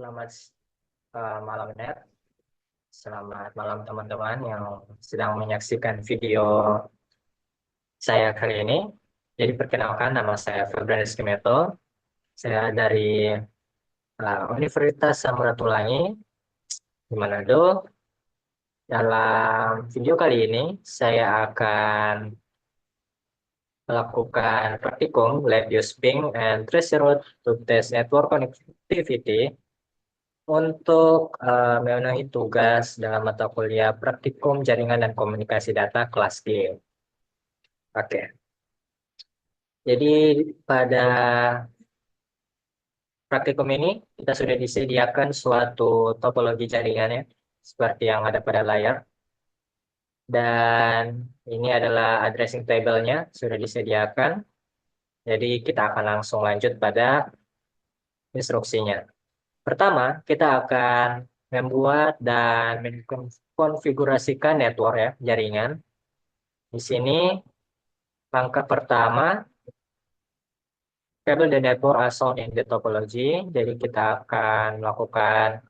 Selamat malam Net. Selamat malam teman-teman yang sedang menyaksikan video saya kali ini. Jadi perkenalkan nama saya Febrianus Kimeto. Saya dari Universitas Samratulangi di Manado. Dalam video kali ini saya akan melakukan praktikum Lab Use Ping and Trace Route to Test Network Connectivity untuk memenuhi tugas dalam mata kuliah praktikum jaringan dan komunikasi data kelas G. Oke, jadi pada praktikum ini kita sudah disediakan suatu topologi jaringannya seperti yang ada pada layar. Dan ini adalah addressing table-nya sudah disediakan. Jadi kita akan langsung lanjut pada instruksinya. Pertama, kita akan membuat dan mengkonfigurasikan network ya, jaringan. Di sini langkah pertama, kabel dan network are shown in the topology. Jadi kita akan melakukan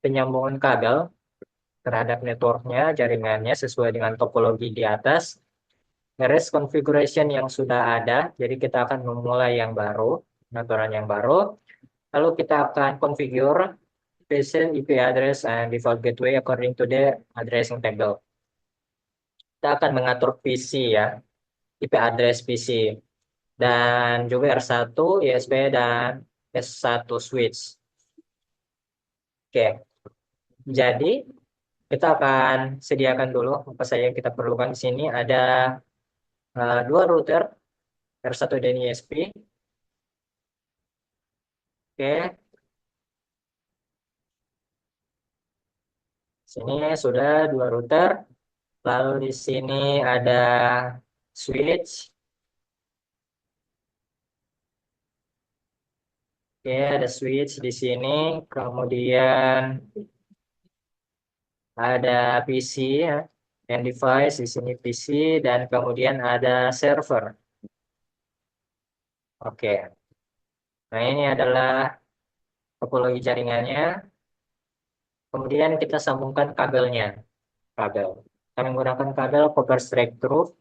penyambungan kabel terhadap networknya, jaringannya sesuai dengan topologi di atas. Rest configuration yang sudah ada, jadi kita akan memulai yang baru, pengaturan yang baru. Lalu kita akan configure patient IP address and default gateway according to the addressing table. Kita akan mengatur PC ya, IP address PC. Dan juga R1, ISP, dan S1 switch. Oke, jadi kita akan sediakan dulu apa saja yang kita perlukan di sini. Ada dua router, R1 dan ISP. Oke, sini sudah dua router. Lalu di sini ada switch. Oke, ada switch di sini. Kemudian ada PC ya, and device di sini PC, dan kemudian ada server. Oke, nah ini adalah topologi jaringannya. Kemudian kita sambungkan kabelnya. Kabel. Kami menggunakan kabel copper straight through.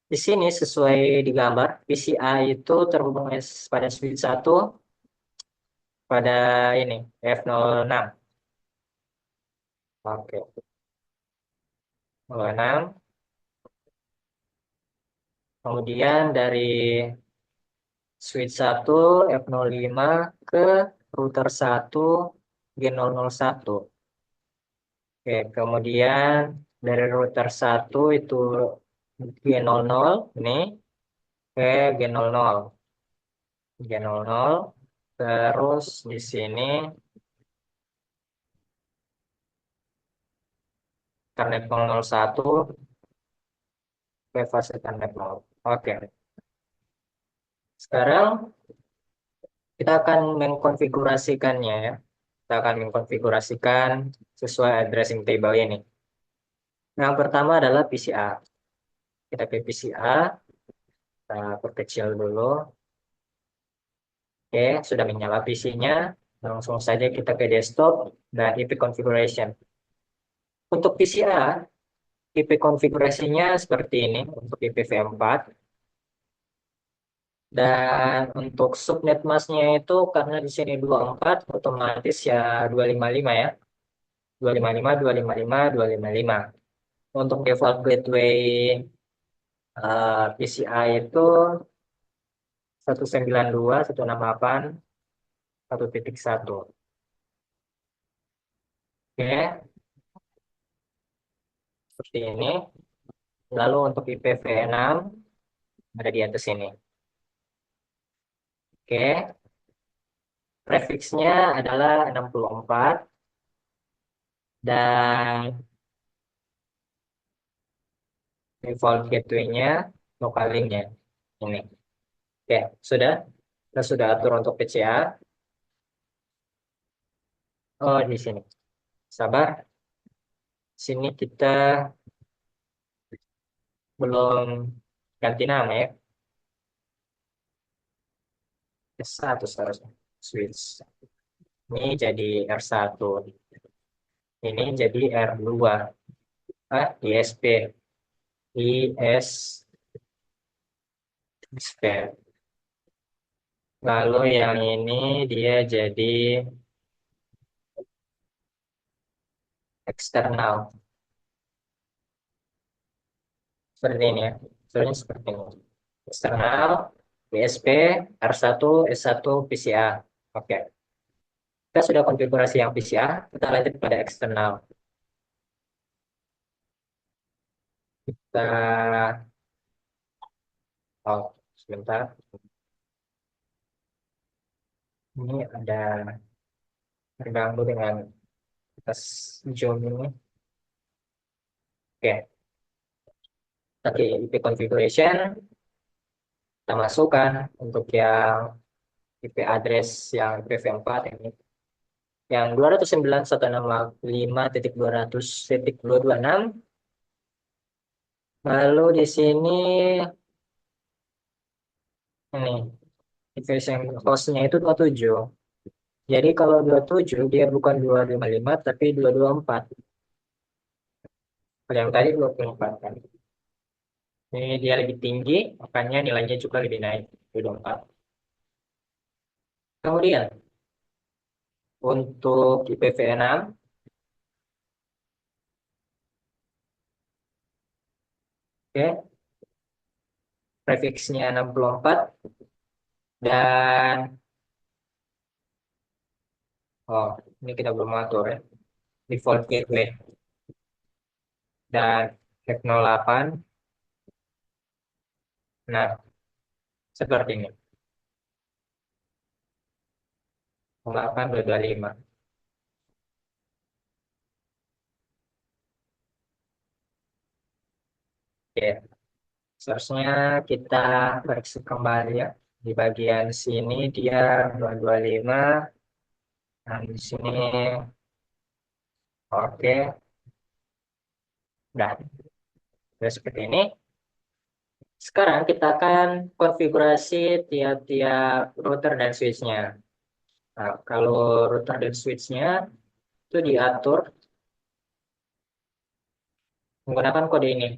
Di sini sesuai di gambar, PCI itu terhubung pada switch 1 pada ini F06. Oke, 06. Kemudian dari switch 1 F05 ke router 1 G001. Oke, kemudian dari router 1 itu G00 ini ke G00. G00. Terus di sini Ethernet 001 ke fase Ethernet 0. Oke, sekarang kita akan mengkonfigurasikannya ya. Kita akan mengkonfigurasikan sesuai addressing table ini. Yang pertama adalah PCA. Kita ke PCA, kita perkecil dulu. Oke, sudah menyala PC-nya. Langsung saja kita ke desktop dan IP configuration. Untuk PCA, IP konfigurasinya seperti ini untuk IPv4. Dan untuk subnet masknya itu karena di sini 24, otomatis ya 255 ya. 255, 255, 255. Untuk default gateway PCI itu 192, 168, 1.1. Oke, seperti ini. Lalu untuk IPv6 ada di atas ini. Oke, prefixnya adalah 64 dan default gateway-nya local link-nya ini. Oke, sudah. Kita sudah atur untuk PCA. Oh, di sini. Sabar. Sini kita belum ganti nama ya. S1 seharusnya. Switch. Ini jadi R1. Ini jadi R2. ISP. ISP. Lalu yang ini dia jadi eksternal. Seperti ini ya. Soalnya seperti ini. Eksternal, ISP, R1, S1, PCA. Oke. Kita sudah konfigurasi yang PCA, kita lanjut pada eksternal. Kita, oh, sebentar. Ini ada terganggu dengan atas Zoom ini. Oke. Tadi IP configuration, kita masukkan untuk yang IP address yang IPv4 ini. Yang 209.165.200.226. Lalu di sini ini version hostnya itu 27. Jadi kalau 27 dia bukan 255 tapi 224. Kalau yang tadi 24 kan. Ini dia lebih tinggi, makanya nilainya juga lebih naik 224. Kemudian untuk IPv6, oke, prefiksnya 64 dan oh, ini kita belum atur ya. Default gateway dan F 08. Nah, seperti ini. 08225. Oke, seharusnya kita koreksi kembali ya. Di bagian sini dia 225. Nah, di sini oke. Nah, sudah seperti ini. Sekarang kita akan konfigurasi tiap-tiap router dan switch-nya. Nah, kalau router dan switch-nya itu diatur menggunakan kode ini.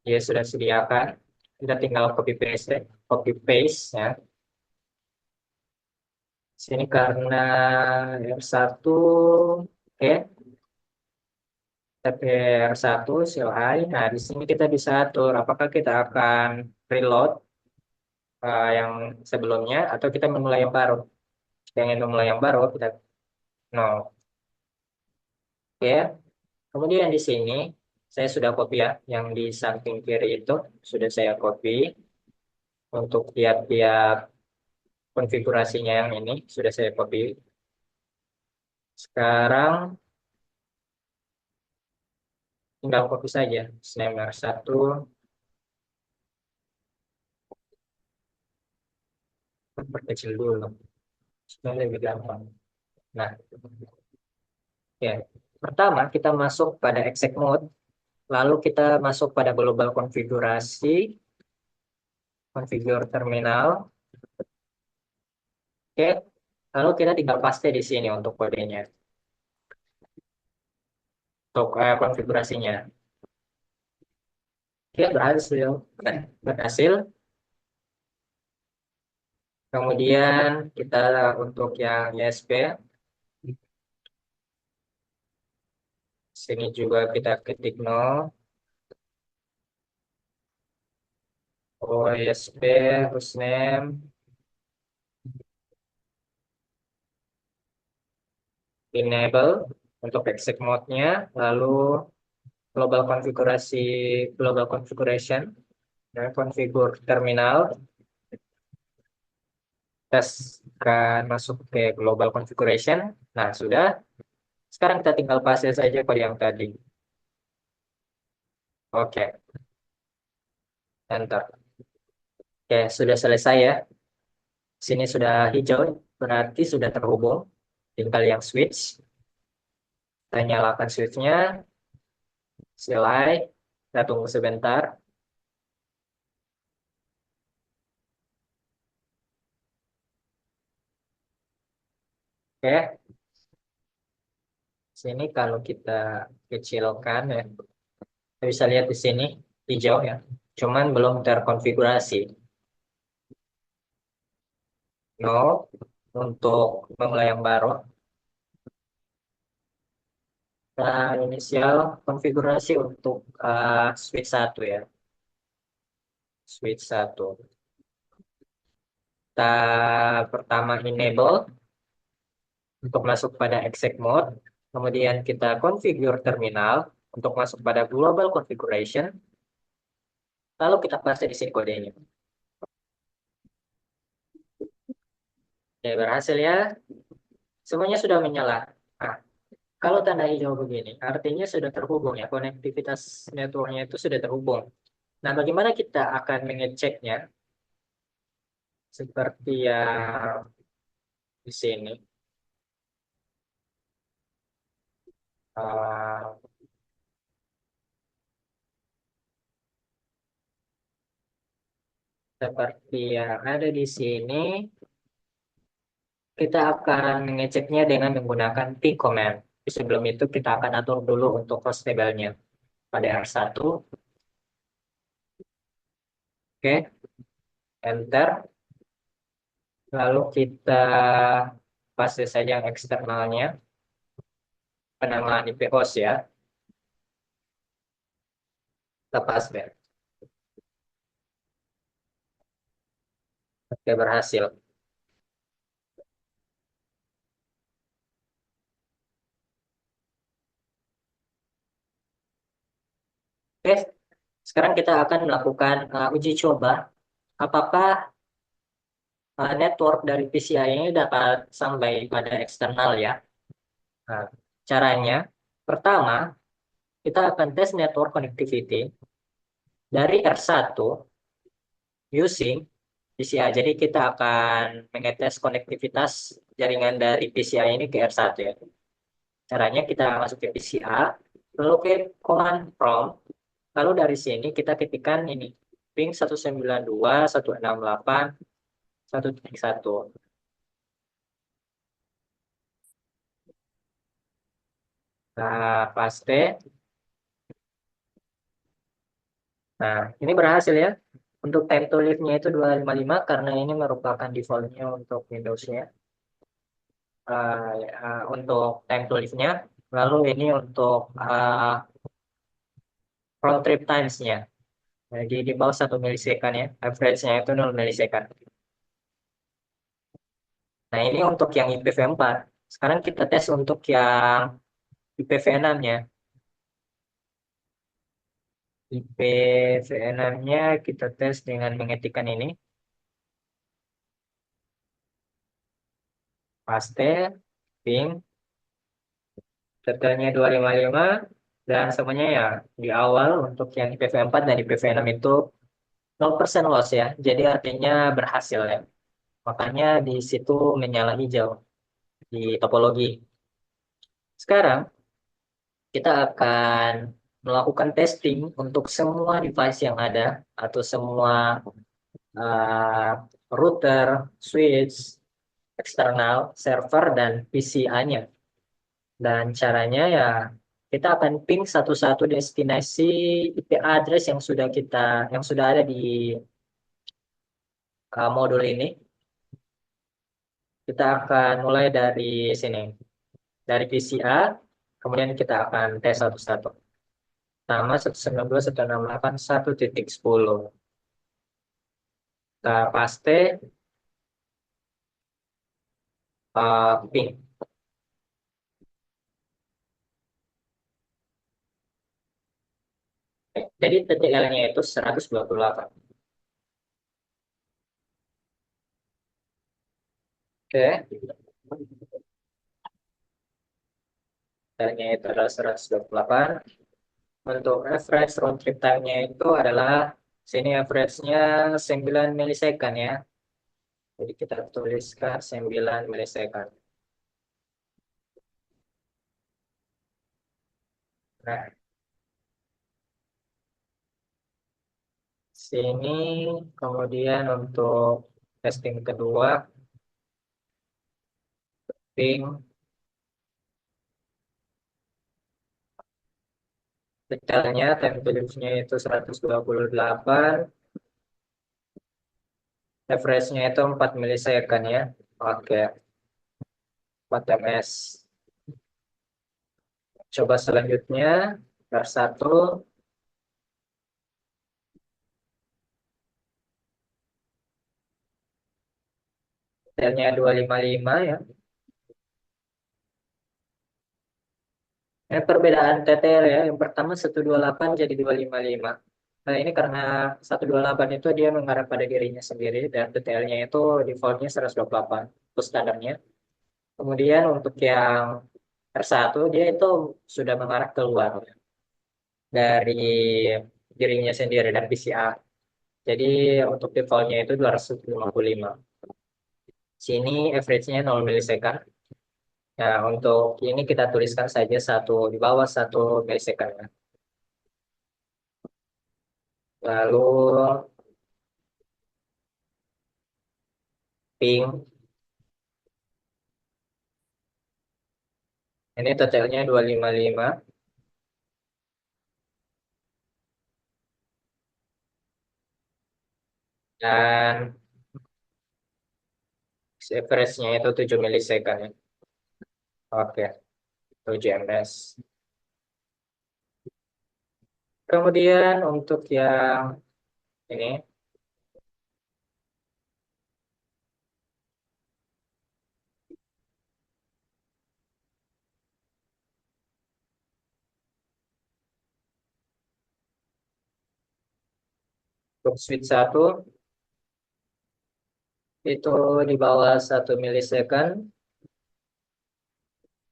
Dia sudah sediakan. Kita tinggal copy paste ya. Sini karena R1, oke, TPR1 CLI. Nah, di sini kita bisa atur apakah kita akan reload yang sebelumnya atau kita memulai yang baru. Jika ingin memulai yang baru, kita no. Oke. Kemudian di sini saya sudah copy ya, yang di samping kiri itu sudah saya copy untuk tiap-tiap konfigurasinya yang ini sudah saya copy. Sekarang tinggal copy saja. Snapper 1, perkecil dulu. Supaya lebih gampang. Nah, ya. Pertama, kita masuk pada exec mode. Lalu kita masuk pada global konfigurasi, configure terminal. Oke. Lalu kita tinggal paste di sini untuk kodenya. Untuk konfigurasinya. Oke, berhasil. Berhasil. Kemudian kita untuk yang ISP, sini juga kita ketik 0. OSP, hostname, enable untuk exec mode-nya, lalu global konfigurasi, global configuration, dan configure terminal. Kita akan masuk ke global configuration. Nah, sudah. Sekarang kita tinggal paste saja kode yang tadi. Oke, enter. Oke, sudah selesai ya. Sini sudah hijau, berarti sudah terhubung. Tinggal yang switch. Kita nyalakan switch-nya. Selesai. Kita tunggu sebentar. Oke, sini kalau kita kecilkan ya, kita bisa lihat di sini hijau ya, cuman belum terkonfigurasi. No, untuk memulai yang baru, dan inisial konfigurasi untuk switch satu ya, switch satu. Kita pertama enable untuk masuk pada exec mode, kemudian kita configure terminal untuk masuk pada global configuration, lalu kita paste di sini kodenya. Oke, berhasil ya. Semuanya sudah menyala. Nah, kalau tanda hijau begini, artinya sudah terhubung ya, konektivitas networknya itu sudah terhubung. Nah, bagaimana kita akan mengeceknya? Seperti yang di sini. Uh, Seperti yang ada di sini, kita akan mengeceknya dengan menggunakan ping command. Sebelum itu kita akan atur dulu untuk host table-nya pada R1. Oke, enter. Lalu kita paste saja yang eksternalnya, penamaan IP host ya, kita paste. Oke, berhasil. Oke, sekarang kita akan melakukan uji coba apakah network dari PCI ini dapat sampai pada eksternal ya. Nah, caranya, pertama, kita akan tes network connectivity dari R1 using PCI. Jadi kita akan mengetes konektivitas jaringan dari PCI ini ke R1 ya. Caranya kita masuk ke PCI, lalu ke command prompt, lalu dari sini kita ketikkan ini, ping 192.168.1.1. Nah, paste. Nah, ini berhasil ya. Untuk time to live-nya itu 255 karena ini merupakan default-nya untuk Windows-nya. Untuk time to live-nya. Lalu ini untuk round trip times-nya. Jadi di bawah 1 milisekund ya. Average-nya itu 0 milisekund. Nah, ini untuk yang IPv4. Sekarang kita tes untuk yang IPv6-nya. IPv6-nya kita tes dengan mengetikkan ini. Paste, ping, detailnya 255 dan semuanya ya di awal untuk yang IPv4 dan IPv6 itu 0% loss ya. Jadi artinya berhasil ya. Makanya di situ menyala hijau di topologi. Sekarang kita akan melakukan testing untuk semua device yang ada atau semua uh, router, switch, eksternal, server, dan PCI-nya. Dan caranya ya kita akan ping satu-satu destinasi IP address yang sudah ada di modul ini. Kita akan mulai dari sini, dari PCA, kemudian kita akan tes satu-satu. Nama 192.168.1.10. Kita paste ping. Jadi TTL-nya itu 128. Oke, TTL-nya itu adalah 128. Untuk average round trip time-nya itu adalah sini average-nya 9 milisekund ya. Jadi kita tuliskan 9 milisekund. Nah, sini kemudian untuk testing kedua ping. Detailnya temperature-nya itu 128, average-nya itu 4 milisecond ya. Oke, 4 ms. Coba selanjutnya, R1, detailnya 255 ya. Perbedaan TTL ya, yang pertama 128 jadi 255. Nah, ini karena 128 itu dia mengarah pada dirinya sendiri dan TTL-nya itu defaultnya 128, itu standarnya. Kemudian untuk yang R1 dia itu sudah mengarah keluar dari dirinya sendiri dan PCA. Jadi untuk defaultnya itu 255. Sini average-nya 0 milisecond. Nah, untuk ini kita tuliskan saja satu di bawah 1 milisecond. Lalu ping, ini totalnya 255 dan average-nya itu 7 milisecond ya. Oke, 7 ms. Kemudian untuk yang ini, untuk switch 1 itu di bawah 1 milisecond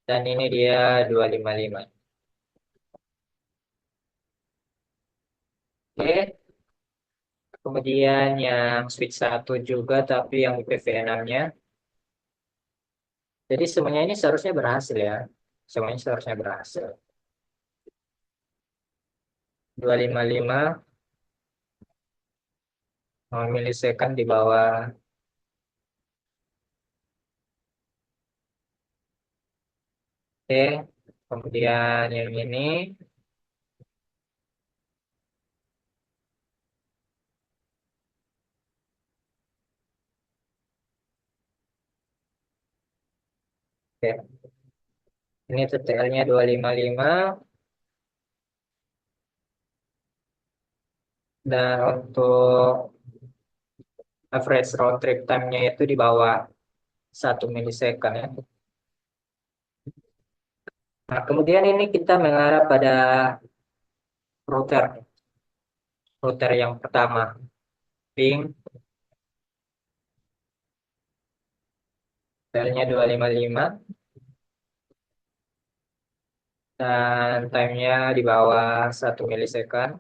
dan ini dia 255. Oke, kemudian yang switch 1 juga tapi yang IPv6-nya. Jadi semuanya ini seharusnya berhasil ya. Semuanya seharusnya berhasil. 255 milisecond di bawah. Oke, kemudian yang ini. Oke, ini TTL-nya 255 dan untuk average round trip time-nya itu di bawah 1 milisecond ya. Nah, kemudian ini kita mengarah pada router. Router yang pertama, ping, TTL-nya 255 dan time-nya di bawah 1 milisecond.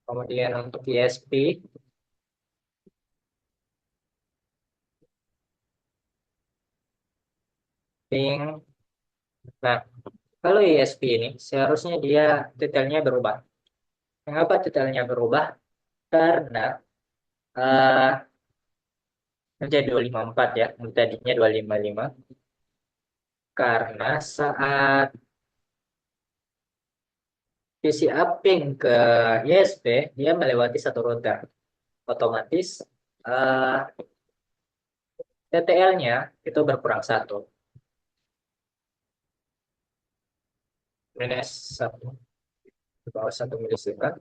Kemudian untuk ISP, ping. Nah, kalau ISP ini seharusnya dia detailnya berubah. Mengapa detailnya berubah? Karena eh menjadi 254 ya, tadinya 255. Karena saat PCA ping ke ISP, dia melewati satu router. Otomatis eh, TTL-nya itu berkurang satu. Minus satu, di bawah 1 milisecond.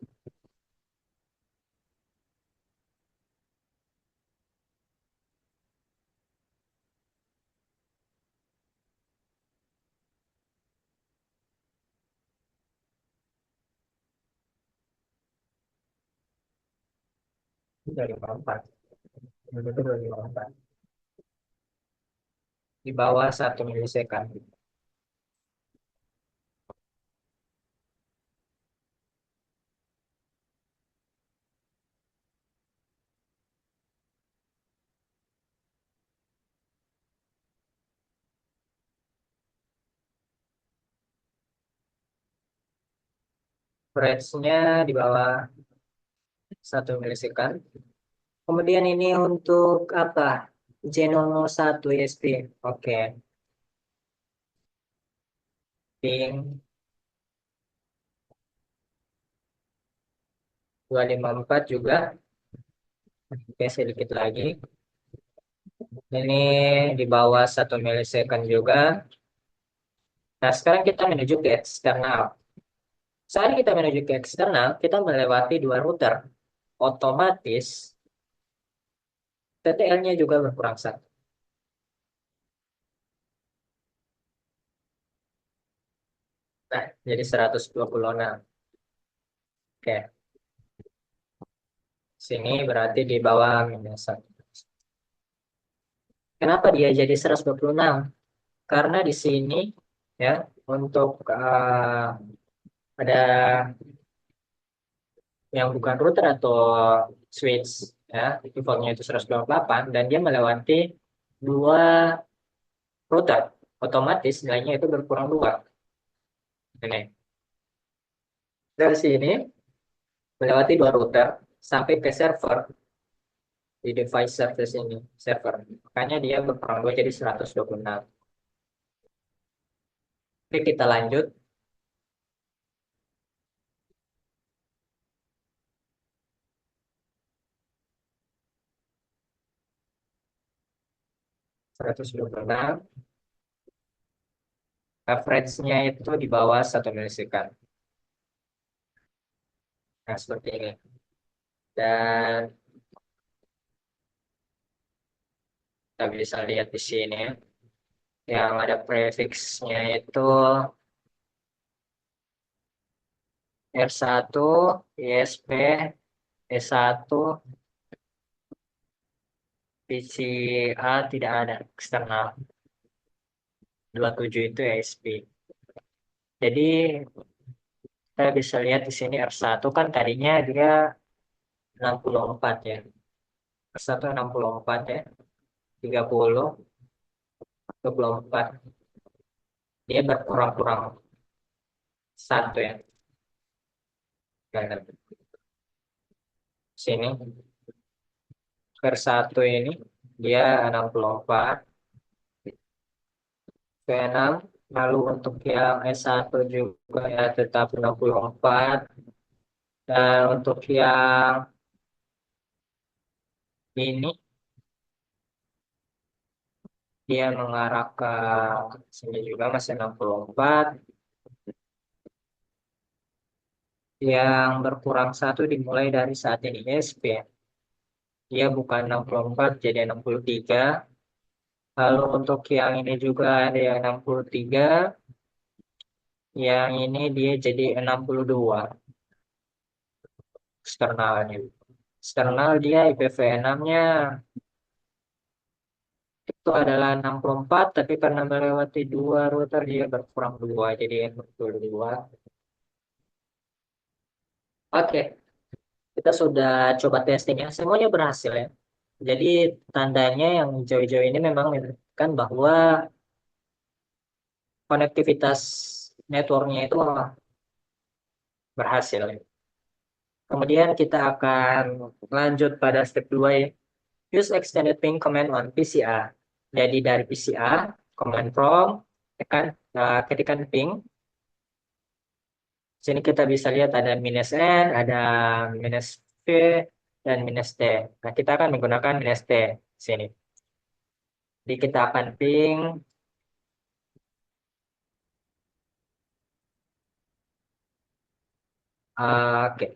Dari 54. Itu 254. Di bawah 1 milisecond. Range-nya di bawah 1 milisecond. Kemudian ini untuk apa? J001 ISP. Oke, ping 254 juga. Oke, sedikit lagi. Ini di bawah 1 ms juga. Nah, sekarang kita menuju ke eksternal. Saat kita menuju ke eksternal, kita melewati dua router. Otomatis TTL-nya juga berkurang satu. Nah, jadi 126. Oke, sini berarti di bawah minus 1. Kenapa dia jadi 126? Karena di sini ya untuk ada yang bukan router atau switch ya, defaultnya itu 128 dan dia melewati dua router, otomatis nilainya itu berkurang dua. Ini dari sini melewati dua router sampai ke server di device service ini server. Makanya dia berkurang dua jadi 126. Oke, kita lanjut. 126. Average-nya itu di bawah 1 ms. Nah, seperti ini. Dan kita bisa lihat di sini ya, yang ada prefixnya itu R1, ISP, E1, PCA tidak ada eksternal. 27 itu ISP. Jadi kita bisa lihat di sini R1 kan tadinya dia 64 ya. R1 64 ya. 30, 24. Dia berkurang-kurang satu ya. Dan sini R1 ini dia 64 V6. Lalu untuk yang S1 juga ya tetap 64. Dan untuk yang ini dia mengarah ke sini juga masih 64. Yang berkurang satu dimulai dari saat ini SP. Dia bukan 64 jadi 63. Lalu untuk yang ini juga ada yang 63. Yang ini dia jadi 62 eksternalnya. Eksternal dia IPv6-nya itu adalah 64, tapi karena melewati dua router dia berkurang dua, jadi 62. Oke, kita sudah coba testingnya, semuanya berhasil ya. Jadi tandanya yang hijau-hijau ini memang menunjukkan bahwa konektivitas networknya itu berhasil ya. Kemudian kita akan lanjut pada step 2 ya. Use extended ping command on PCA. Jadi dari PCA, command prompt, tekan, ketikkan ping. Sini kita bisa lihat ada minus N, ada minus V, dan minus T. Nah, kita akan menggunakan minus T sini. Jadi kita akan ping oke,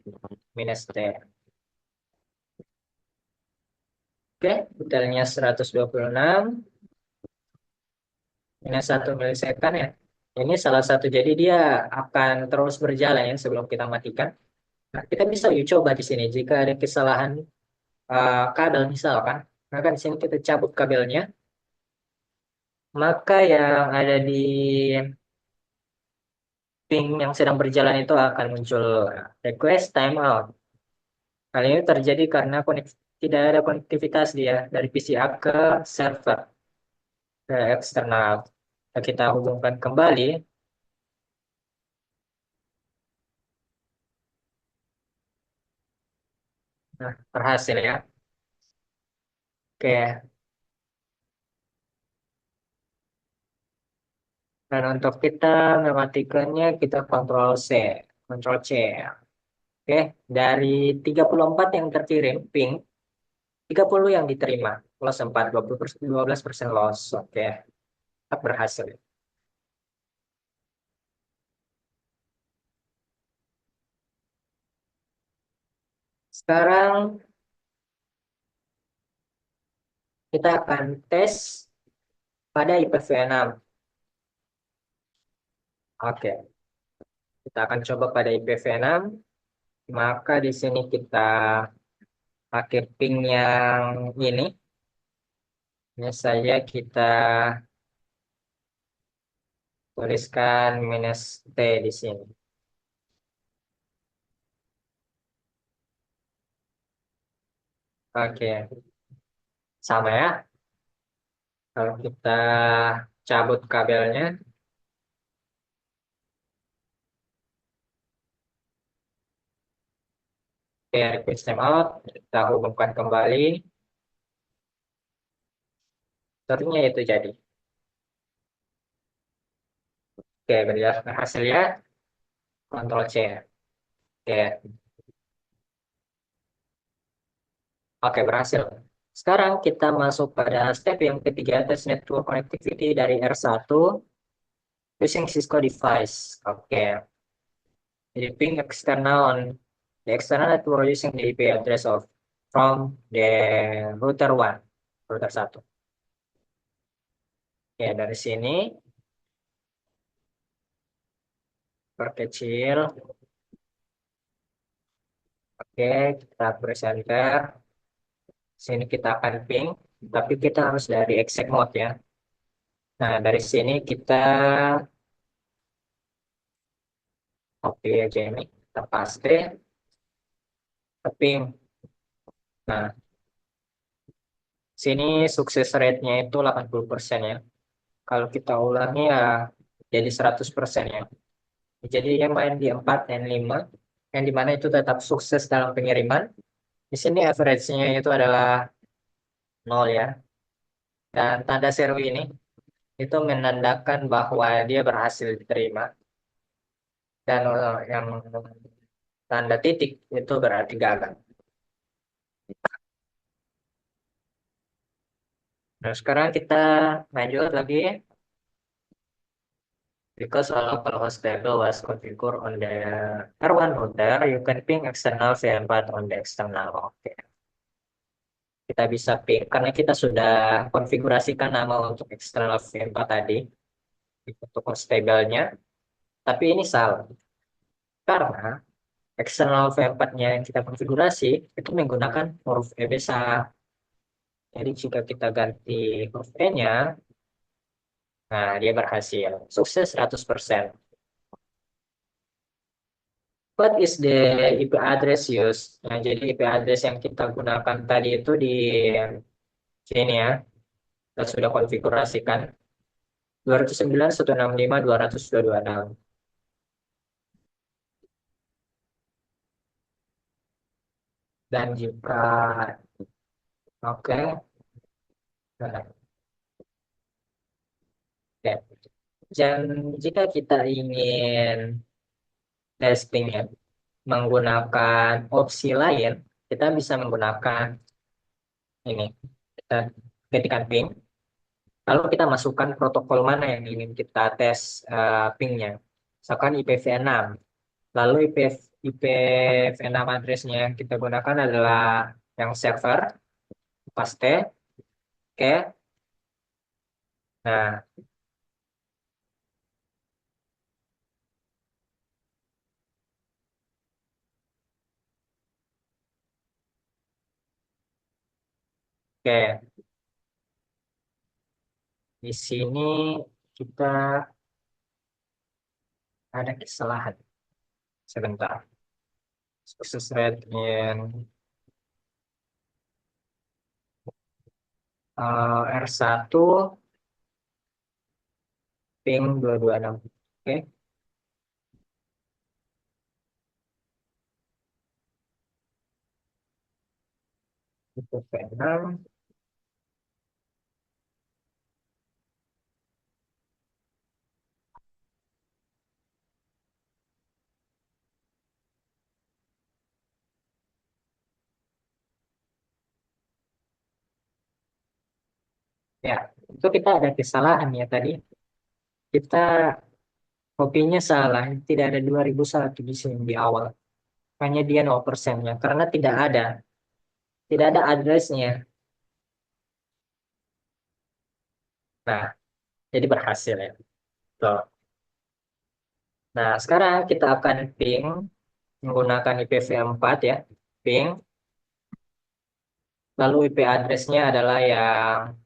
minus T. Oke, detailnya 126 minus 1 ms ya. Ini salah satu, jadi dia akan terus berjalan ya sebelum kita matikan. Nah, kita bisa uji coba di sini jika ada kesalahan kabel misalkan. Maka di sini kita cabut kabelnya, maka yang ada di ping yang sedang berjalan itu akan muncul request timeout. Hal ini terjadi karena tidak ada konektivitas dia dari PCA ke server ke eksternal. Nah, kita hubungkan kembali. Nah, berhasil ya. Oke, Dan untuk kita mematikannya, kita Ctrl C. Oke, dari 34 yang terkirim, ping, 30 yang diterima. Loss 4, 20%, 12% loss. Oke, tetap berhasil. Sekarang kita akan tes pada IPv6. Oke, kita akan coba pada IPv6. Maka di sini kita pakai ping yang ini. Saya kita tuliskan minus T di sini. Oke, sama ya. Kalau kita cabut kabelnya, oke, request timeout, kita hubungkan kembali. Tentunya itu jadi. Oke, berhasil ya. Ctrl C. Oke, oke berhasil. Sekarang kita masuk pada step yang ketiga, tes network connectivity dari R1 using Cisco device. Oke, jadi ping external on the external network using the IP address of from the router 1, router 1. Oke, dari sini perkecil. Oke, kita press enter. Sini kita akan ping, tapi kita harus dari exec mode ya. Nah, dari sini kita copy aja ini, kita paste, kita ping. Nah, sini sukses rate-nya itu 80% ya. Kalau kita ulangi ya jadi 100% ya. Jadi yang main di 4 dan 5, yang dimana itu tetap sukses dalam pengiriman. Di sini average-nya itu adalah 0 ya. Dan tanda seru ini itu menandakan bahwa dia berhasil diterima. Dan yang tanda titik itu berarti gagal. Nah, sekarang kita lanjut lagi. Because a local host table was configured on the R1 router, you can ping external VM4 on the external. Oke, kita bisa ping karena kita sudah konfigurasikan nama untuk external VM4 tadi untuk host table-nya. Tapi ini salah karena eksternal VM4-nya yang kita konfigurasi itu menggunakan huruf E besar. Jadi jika kita ganti huruf E-nya, nah dia berhasil. Sukses 100%. What is the IP address used? Nah, jadi IP address yang kita gunakan tadi itu di sini ya. Kita sudah konfigurasikan 209.165.200.226. Dan jika oke, nah, oke. Dan jika kita ingin testing ya, menggunakan opsi lain, kita bisa menggunakan ini. Kita ketikkan ping, lalu kita masukkan protokol mana yang ingin kita tes pingnya. Misalkan IPv6. Lalu IPv6 address-nya yang kita gunakan adalah yang server, paste, oke. Nah, oke. Di sini kita ada kesalahan. Sebentar. Success rate in R1 ping 226. Oke, itu V6. Ya, itu kita ada kesalahan ya tadi. Kita kopinya salah, tidak ada 2001 di sini di awal. Hanya dia 0%-nya, karena tidak ada address-nya. Nah, jadi berhasil ya. Tuh. Nah, sekarang kita akan ping menggunakan IPv4 ya. Ping, lalu IP address-nya adalah yang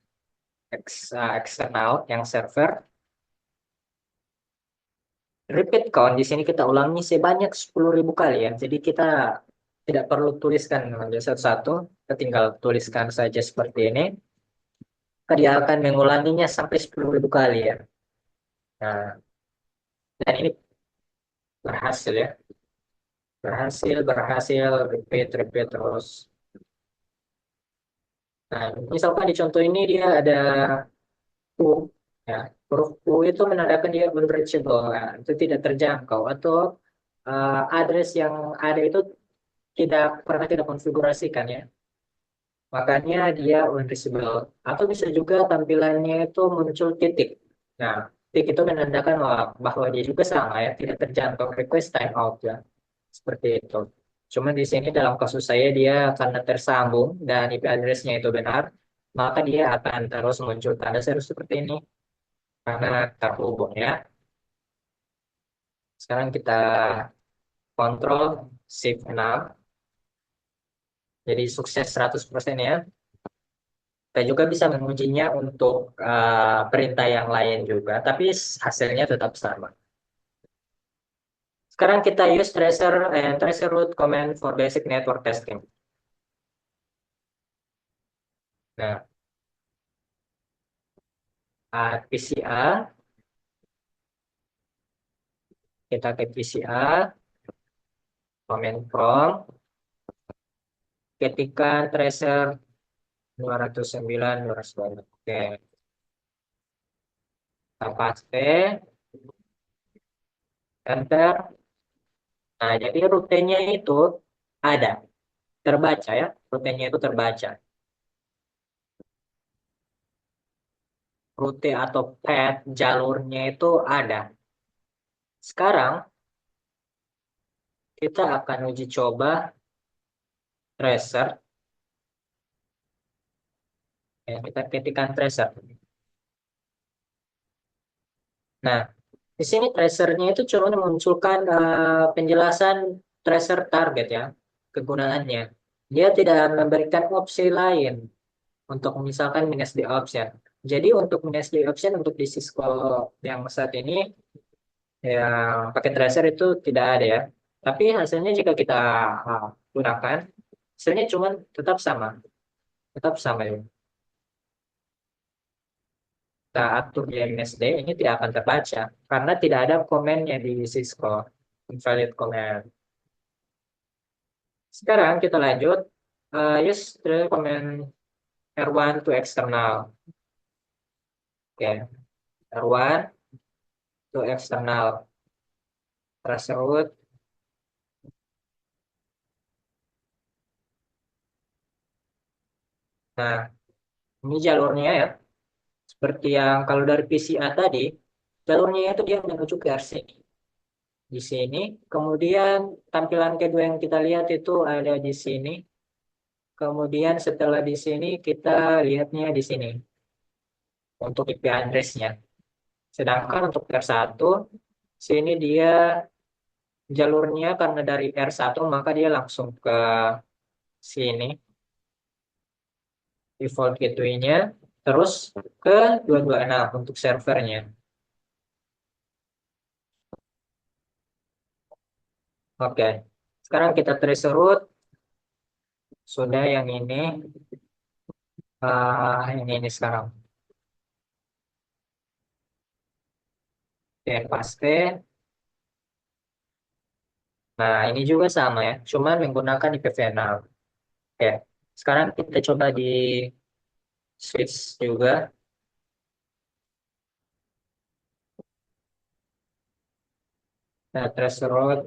eksternal, yang server. Repeat count di sini kita ulangi sebanyak 10.000 kali ya. Jadi kita tidak perlu tuliskan satu-satu, kita tinggal tuliskan saja seperti ini. Dia akan mengulanginya sampai 10.000 kali ya. Nah, dan ini berhasil ya. Berhasil, berhasil, repeat, repeat terus. Nah, misalkan di contoh ini dia ada U, ya. Huruf U itu menandakan dia unreachable, ya. Itu tidak terjangkau. Atau address yang ada itu pernah tidak konfigurasikan ya. Makanya dia unreachable. Atau bisa juga tampilannya itu muncul titik. Nah, titik itu menandakan bahwa dia juga sama ya, tidak terjangkau request timeout ya. Seperti itu. Cuma di sini dalam kasus saya dia karena tersambung dan IP address-nya itu benar, maka dia akan terus muncul tanda seru seperti ini karena terhubung ya. Sekarang kita kontrol shift 6. Jadi sukses 100% ya. Kita juga bisa mengujinya untuk perintah yang lain juga, tapi hasilnya tetap sama. Sekarang kita use tracer root command for basic network testing. Nah, PCA, kita ke PCA, command prompt, ketikkan tracer 209, 209. Oke, kita paste, enter. Nah, jadi rutenya itu ada, terbaca ya, rutenya itu terbaca. Rute atau path jalurnya itu ada. Sekarang kita akan uji coba tracer. Ya, kita ketikkan tracer. Nah, di sini tracernya itu cuma memunculkan penjelasan tracer target ya, kegunaannya. Dia tidak memberikan opsi lain untuk misalkan minus the option. Jadi untuk minus the option untuk di Cisco yang saat ini yang pakai tracer itu tidak ada ya. Tapi hasilnya jika kita uh, gunakan, hasilnya cuma tetap sama ya. Kita atur di MSD ini tidak akan terbaca karena tidak ada komennya di Cisco, invalid comment. Sekarang kita lanjut, use the command R1 to external. Oke, R1 to external threshold. Nah, ini jalurnya ya. Seperti yang kalau dari PCA tadi, jalurnya itu dia menuju ke RC. Di sini, kemudian tampilan kedua yang kita lihat itu ada di sini. Kemudian setelah di sini, kita lihatnya di sini untuk IP address-nya. Sedangkan untuk R1, sini dia jalurnya karena dari R1, maka dia langsung ke sini, default gateway-nya, terus ke 226 untuk servernya. Oke, sekarang kita trace root, sudah yang ini sekarang. Oke, paste. Nah, ini juga sama ya, cuman menggunakan IPv6. Oke, sekarang kita coba di switch juga. Nah, trace root.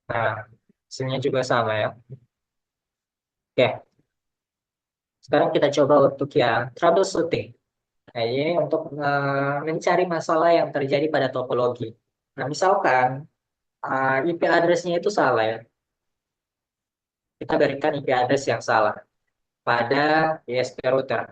Nah, sini juga sama ya. Oke, sekarang kita coba untuk yang troubleshooting. Nah, ini untuk mencari masalah yang terjadi pada topologi. Nah, misalkan IP address-nya itu salah ya. Kita berikan IP address yang salah pada ISP router.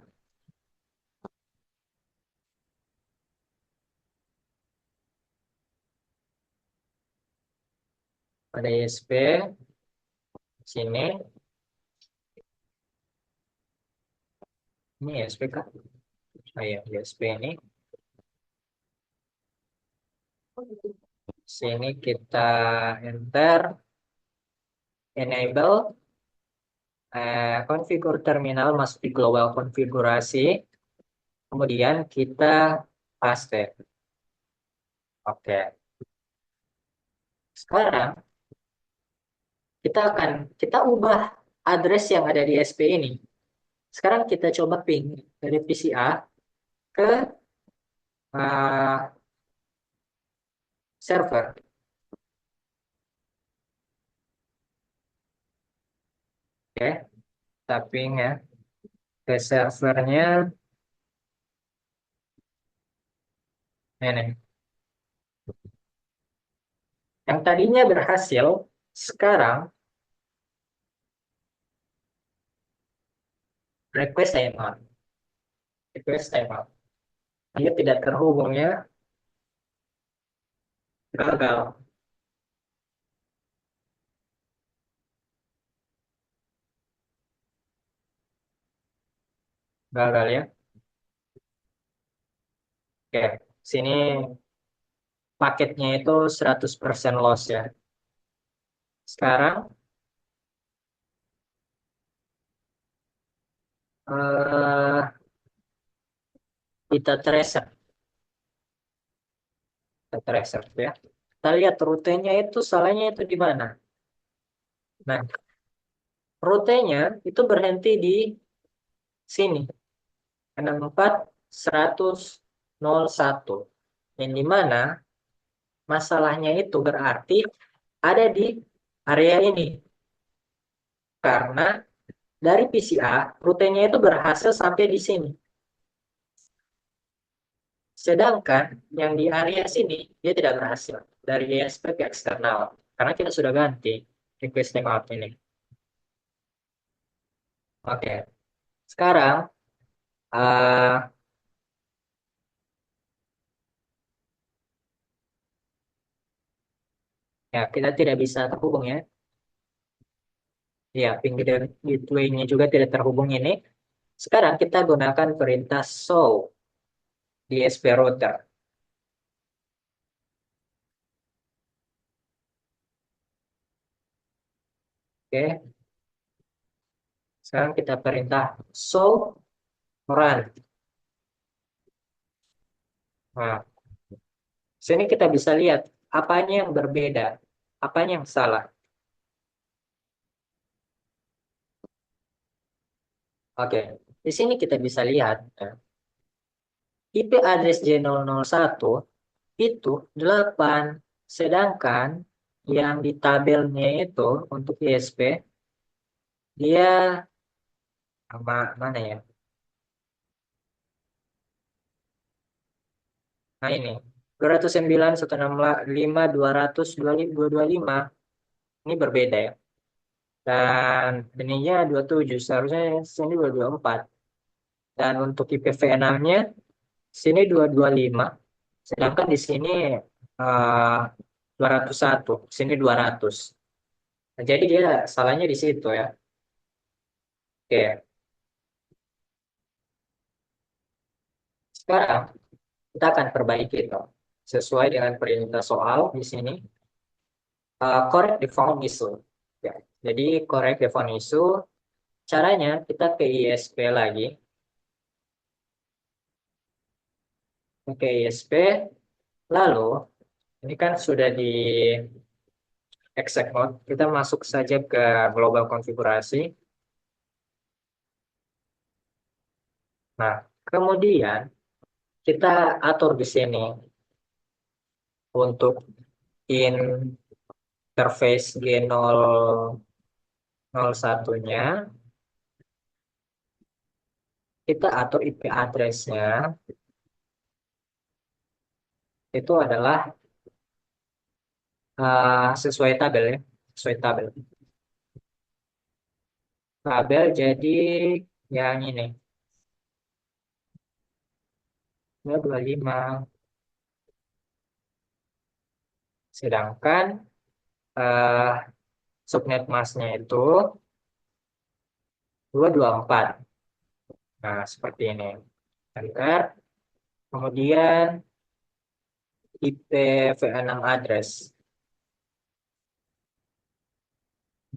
Pada ISP sini, ini ISP kan? Oh iya, ISP ini. Sini kita enter enable configure terminal masuk di global konfigurasi. Kemudian kita paste. Oke. Sekarang kita ubah address yang ada di SP ini. Sekarang kita coba ping dari PCA ke uh, server. Oke, kita ping ya ke servernya. Ini. Yang tadinya berhasil, sekarang request timeout. Request timeout. Dia tidak terhubungnya, gagal. Gagal ya. Oke, sini paketnya itu 100% loss ya. Sekarang eh, kita tracer. Kita tracer ya. Kita lihat rutenya itu salahnya itu di mana. Nah, rutenya itu berhenti di sini. 64.101. Yang di mana masalahnya itu berarti ada di area ini. Karena dari PCA, rutenya itu berhasil sampai di sini. Sedangkan yang di area sini, dia tidak berhasil. Dari ESP ke eksternal. Karena kita sudah ganti request timeout ini. Oke, sekarang uh, ya kita tidak bisa terhubung ya. Ya, ping gateway-nya juga tidak terhubung ini. Sekarang kita gunakan perintah show di SP router. Oke, sekarang kita perintah show run. Nah, sini kita bisa lihat apanya yang berbeda, apanya yang salah. Oke, di sini kita bisa lihat IP address J001 itu 8, sedangkan yang di tabelnya itu untuk ISP dia mana ya? Nah ini 209, 165, 200, 225 ini berbeda ya. Dan ininya 27, seharusnya sini 224. Dan untuk IPv6-nya sini 225, sedangkan di sini 201, sini 200. Nah, jadi dia salahnya di situ ya. Oke, sekarang kita akan perbaiki itu sesuai dengan perintah soal di sini. Correct the found issue. Ya, jadi correct the found issue. Caranya kita ke ISP lagi. Oke, ISP. Lalu, ini kan sudah di exec mode. Kita masuk saja ke global konfigurasi. Nah, kemudian kita atur di sini untuk in interface G001-nya, kita atur IP address-nya itu adalah sesuai tabel ya, sesuai tabel. Tabel jadi yang ini, 225. Sedangkan eh, subnet masknya itu 224. Nah, seperti ini. Enter. Kemudian IPv6 address.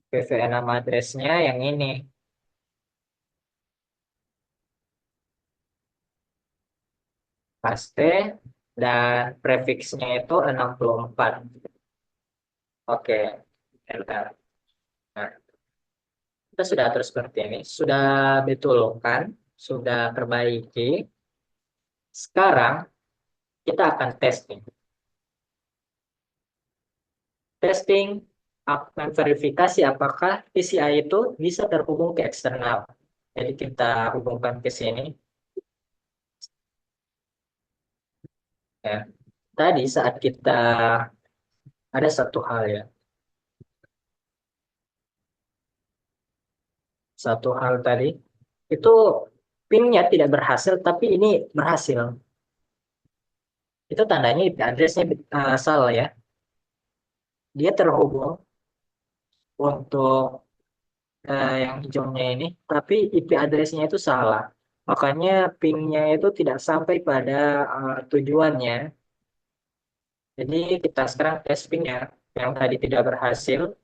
IPv6 address-nya yang ini. Paste. Dan prefixnya itu 64. Oke. Enter. Nah, kita sudah terus seperti ini. Sudah betulkan. Sudah perbaiki. Sekarang kita akan testing. Testing akan verifikasi apakah PCI itu bisa terhubung ke eksternal. Jadi kita hubungkan ke sini. Ya. Tadi saat kita ada satu hal ya. Satu hal tadi itu pingnya tidak berhasil, tapi ini berhasil. Itu tandanya IP address-nya salah ya. Dia terhubung untuk yang hijaunya ini, tapi IP address-nya itu salah. Makanya pingnya itu tidak sampai pada tujuannya. Jadi kita sekarang tes pingnya yang tadi tidak berhasil.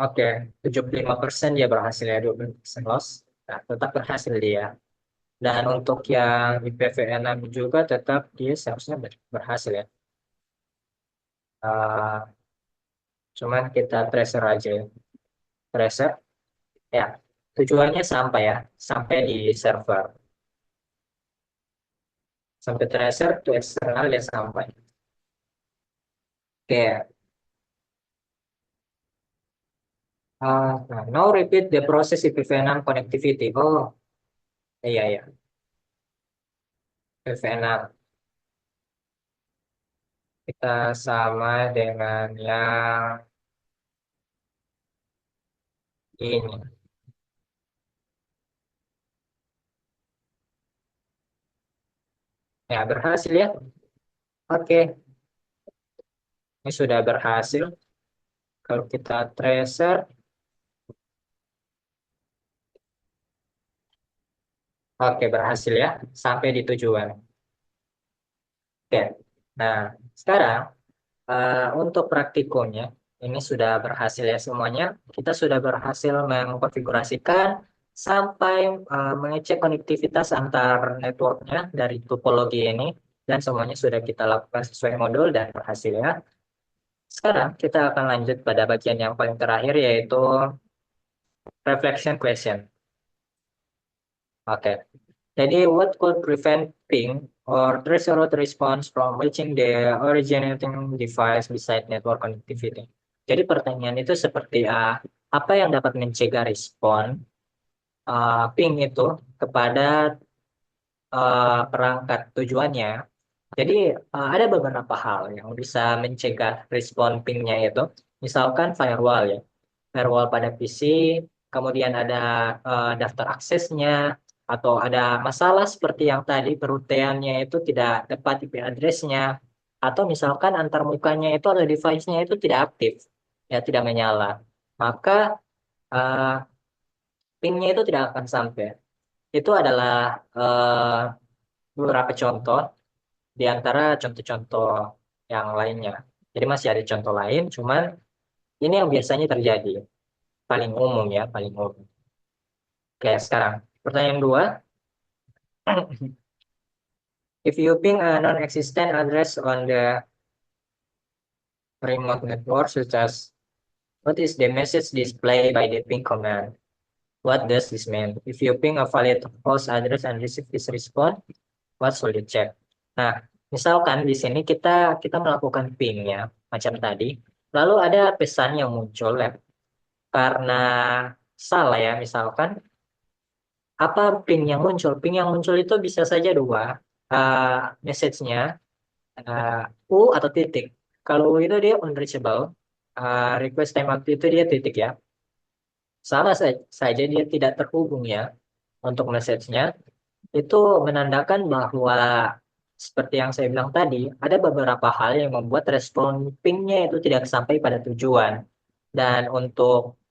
Oke, 75% dia berhasil ya, 20% loss. Nah, tetap berhasil dia. Dan untuk yang IPv6 juga tetap dia seharusnya berhasil ya. Uh, Cuman kita tracer aja ya. Tracer, ya. Tujuannya sampai ya, sampai di server. Sampai tracer to eksternal ya sampai. Oke. Nah, now repeat the process IPv6 connectivity. Oh, iya ya. IPv6. Kita sama dengan yang ini. Ya, berhasil ya. Oke, ini sudah berhasil. Kalau kita tracer, oke berhasil ya. Sampai di tujuan. Oke. Nah, sekarang untuk praktikumnya, ini sudah berhasil ya semuanya. Kita sudah berhasil mengkonfigurasikan sampai mengecek konektivitas antar networknya dari topologi ini. Dan semuanya sudah kita lakukan sesuai modul dan berhasil ya. Sekarang kita akan lanjut pada bagian yang paling terakhir yaitu reflection question. Oke. Jadi, what could prevent ping or trace route response from reaching the originating device beside network connectivity? Jadi pertanyaan itu seperti apa yang dapat mencegah respon ping itu kepada perangkat tujuannya. Jadi ada beberapa hal yang bisa mencegah respon pingnya itu. Misalkan firewall ya, firewall pada PC, kemudian ada daftar aksesnya, atau ada masalah seperti yang tadi peruteannya itu tidak tepat IP address-nya, atau misalkan antar mukanya itu atau device-nya itu tidak aktif, ya tidak menyala. Maka uh, ping-nya itu tidak akan sampai. Itu adalah beberapa contoh di antara contoh-contoh yang lainnya. Jadi masih ada contoh lain, cuman ini yang biasanya terjadi. Paling umum ya, paling umum. Oke, sekarang pertanyaan dua. If you ping a non-existent address on the remote network, such as what is the message displayed by the ping command? What does this mean? If you ping a valid host address and receive this response, what should you check? Nah, misalkan di sini kita melakukan ping ya, macam tadi. Lalu ada pesan yang muncul ya, karena salah ya, misalkan apa ping yang muncul? Ping yang muncul itu bisa saja dua, uh, message-nya U atau titik. Kalau U itu dia unreachable, request time out itu dia titik ya. Saja dia tidak terhubung ya untuk message-nya. Itu menandakan bahwa seperti yang saya bilang tadi, ada beberapa hal yang membuat respon ping-nya itu tidak sampai pada tujuan. Dan untuk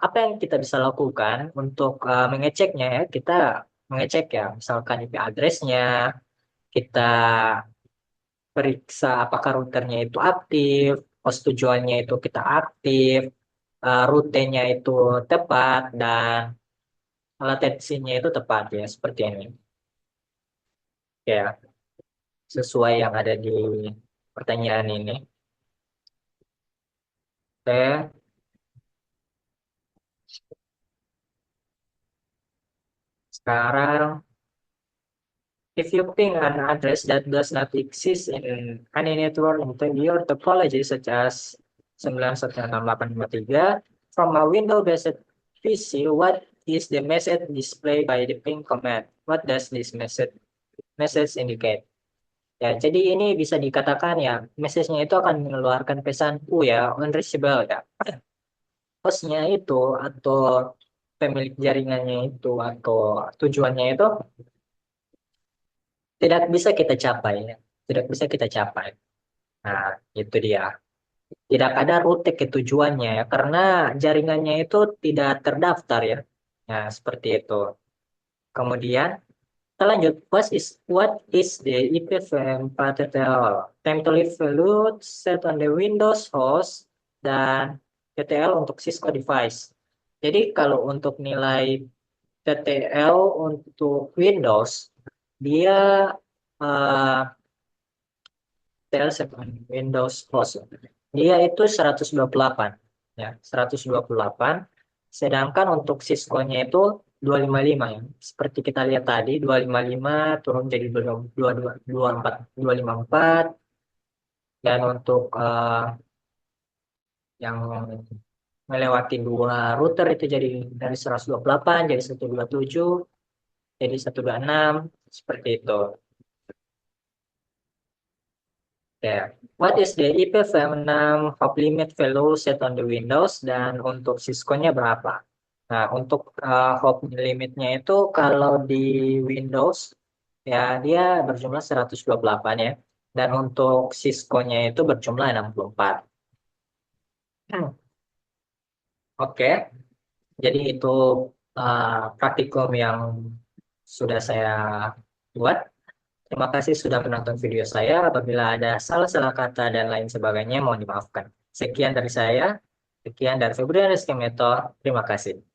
apa yang kita bisa lakukan untuk mengeceknya ya, kita mengecek ya, misalkan IP address-nya, kita periksa apakah routernya itu aktif, host tujuannya itu kita aktif, rutenya itu tepat, dan latensinya itu tepat ya, seperti ini. Ya, sesuai yang ada di pertanyaan ini. Oke, sekarang if you ping an address that does not exist in any network in your topology such as 916853 from a Windows-based PC, what is the message displayed by the ping command? What does this message indicate? Ya, jadi ini bisa dikatakan ya, message-nya itu akan mengeluarkan pesan U ya, unreachable ya. Hostnya itu atau pemilik jaringannya itu atau tujuannya itu tidak bisa kita capai ya. Tidak bisa kita capai. Nah, itu dia. Tidak ada rute ke tujuannya ya, karena jaringannya itu tidak terdaftar ya. Nah, seperti itu. Kemudian kita lanjut. What is the IPv4 template value set on the Windows host dan TTL untuk Cisco device. Jadi kalau untuk nilai TTL untuk Windows, dia uh, TTL on Windows host. Dia itu 128 ya, 128. Sedangkan untuk Cisco-nya itu 255 ya. Seperti kita lihat tadi 255 turun jadi 22 254 dan untuk yang melewati dua router itu jadi dari 128 jadi 127 jadi 126 seperti itu. Ya. What is the IPv6 hop limit value set on the Windows dan untuk Cisco-nya berapa? Nah, untuk hop limitnya itu kalau di Windows ya dia berjumlah 128 ya. Dan untuk Cisco-nya itu berjumlah 64. Hmm. Oke, jadi itu praktikum yang sudah saya buat. Terima kasih sudah menonton video saya. Apabila ada salah-salah kata dan lain sebagainya, mohon dimaafkan. Sekian dari saya. Sekian dari Febrian Rizky Meto. Terima kasih.